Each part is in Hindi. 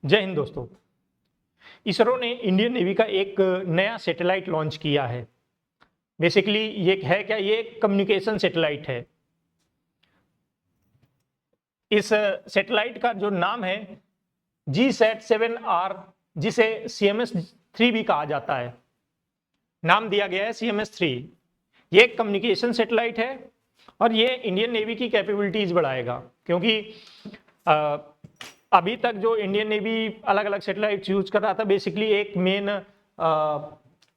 जय हिंद दोस्तों। इसरो ने इंडियन नेवी का एक नया सैटेलाइट लॉन्च किया है। बेसिकली ये है क्या, ये एक कम्युनिकेशन सैटेलाइट है। इस सैटेलाइट का जो नाम है GSAT-7R, जिसे CMS-3 भी कहा जाता है, नाम दिया गया है CMS-3। ये एक कम्युनिकेशन सैटेलाइट है और ये इंडियन नेवी की कैपेबिलिटीज बढ़ाएगा, क्योंकि अभी तक जो इंडियन नेवी अलग अलग सैटेलाइट यूज कर रहा था, बेसिकली एक मेन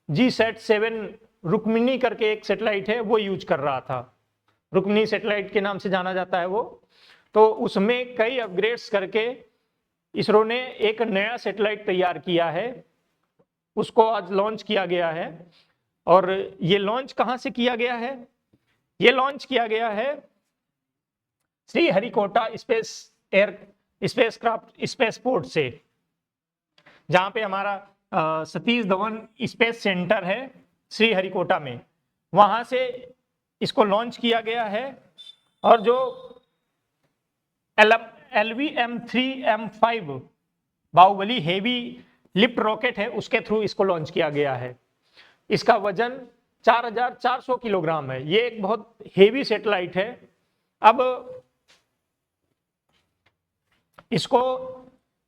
GSAT-7 रुक्मिनी करके एक सैटेलाइट है, वो यूज कर रहा था। रुक्मिनी सैटेलाइट के नाम से जाना जाता है वो। तो उसमें कई अपग्रेड्स करके इसरो ने एक नया सैटेलाइट तैयार किया है, उसको आज लॉन्च किया गया है। और ये लॉन्च कहाँ से किया गया है? ये लॉन्च किया गया है श्रीहरिकोटा स्पेसक्राफ्ट स्पेसपोर्ट से, जहां पे हमारा सतीश धवन स्पेस सेंटर है श्रीहरिकोटा में, वहां से इसको लॉन्च किया गया है। और जो LVM-3M5 Baahubali heavy lift rocket है, उसके थ्रू इसको लॉन्च किया गया है। इसका वजन 4400 किलोग्राम है। ये एक बहुत हेवी सैटेलाइट है। अब इसको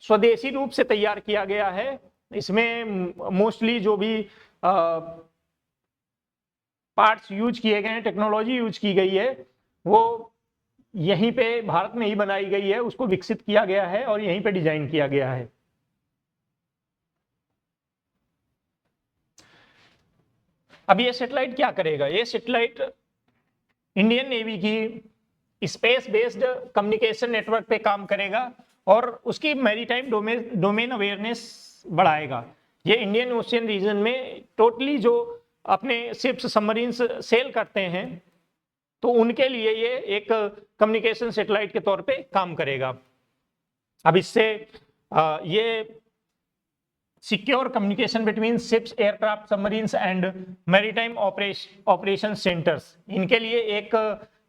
स्वदेशी रूप से तैयार किया गया है। इसमें मोस्टली जो भी पार्ट्स यूज किए गए हैं, टेक्नोलॉजी यूज की गई है, वो यहीं पे भारत में ही बनाई गई है, उसको विकसित किया गया है और यहीं पे डिजाइन किया गया है। अब ये सैटेलाइट क्या करेगा? ये सैटेलाइट इंडियन नेवी की स्पेस बेस्ड कम्युनिकेशन नेटवर्क पे काम करेगा और उसकी मैरीटाइम डोमेन अवेयरनेस बढ़ाएगा। ये इंडियन ओशियन रीजन में टोटली जो अपने शिप्स सबमरीन्स सेल करते हैं, तो उनके लिए ये एक कम्युनिकेशन सैटेलाइट के तौर पे काम करेगा। अब इससे ये secure communication between ships, aircraft, submarines and maritime operation centres, इनके लिए एक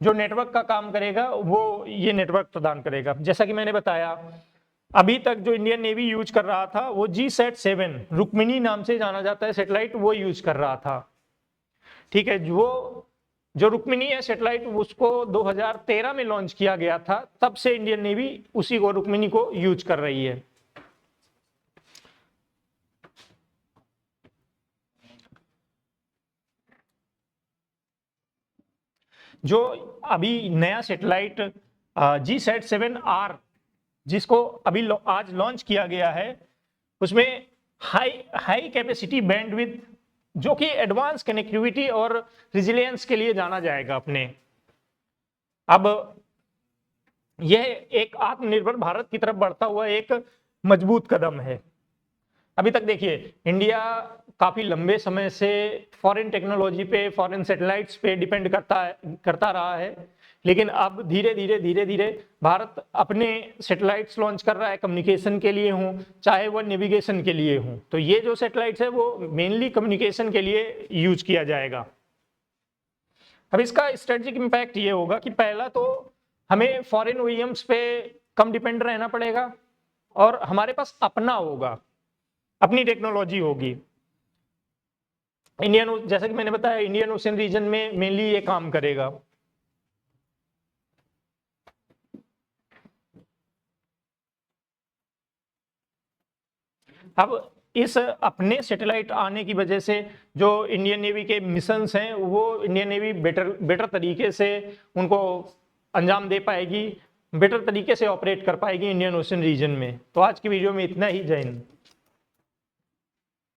जो नेटवर्क का काम करेगा, वो ये नेटवर्क प्रदान करेगा। जैसा कि मैंने बताया, अभी तक जो इंडियन नेवी यूज कर रहा था वो GSAT-7 रुक्मिनी नाम से जाना जाता है सैटेलाइट, वो यूज कर रहा था। ठीक है, वो जो रुक्मिनी है सैटेलाइट, उसको 2013 में लॉन्च किया गया था। तब से इंडियन नेवी उसी को, रुक्मिनी को यूज कर रही है। जो अभी नया सैटेलाइट GSAT-7R, जिसको अभी आज लॉन्च किया गया है, उसमें हाई कैपेसिटी बैंडविड्थ, जो कि एडवांस कनेक्टिविटी और रिजिलियंस के लिए जाना जाएगा अपने। अब यह एक आत्मनिर्भर भारत की तरफ बढ़ता हुआ एक मजबूत कदम है। अभी तक देखिए, इंडिया काफी लंबे समय से फॉरेन टेक्नोलॉजी पे, फॉरेन सैटेलाइट्स पे डिपेंड करता रहा है, लेकिन अब धीरे धीरे भारत अपने सैटेलाइट्स लॉन्च कर रहा है, कम्युनिकेशन के लिए हों, चाहे वह नेविगेशन के लिए हों। तो ये जो सैटेलाइट्स है वो मेनली कम्युनिकेशन के लिए यूज किया जाएगा। अब इसका स्ट्रेटेजिक इम्पैक्ट ये होगा कि पहला तो हमें फॉरेन OEMs पे कम डिपेंड रहना पड़ेगा और हमारे पास अपना होगा, अपनी टेक्नोलॉजी होगी। जैसा कि मैंने बताया, इंडियन ओशियन रीजन में मेनली ये काम करेगा। अब इस अपने सैटेलाइट आने की वजह से जो इंडियन नेवी के मिशंस हैं, वो इंडियन नेवी बेटर तरीके से उनको अंजाम दे पाएगी, बेटर तरीके से ऑपरेट कर पाएगी इंडियन ओशियन रीजन में। तो आज की वीडियो में इतना ही। जय हिंद।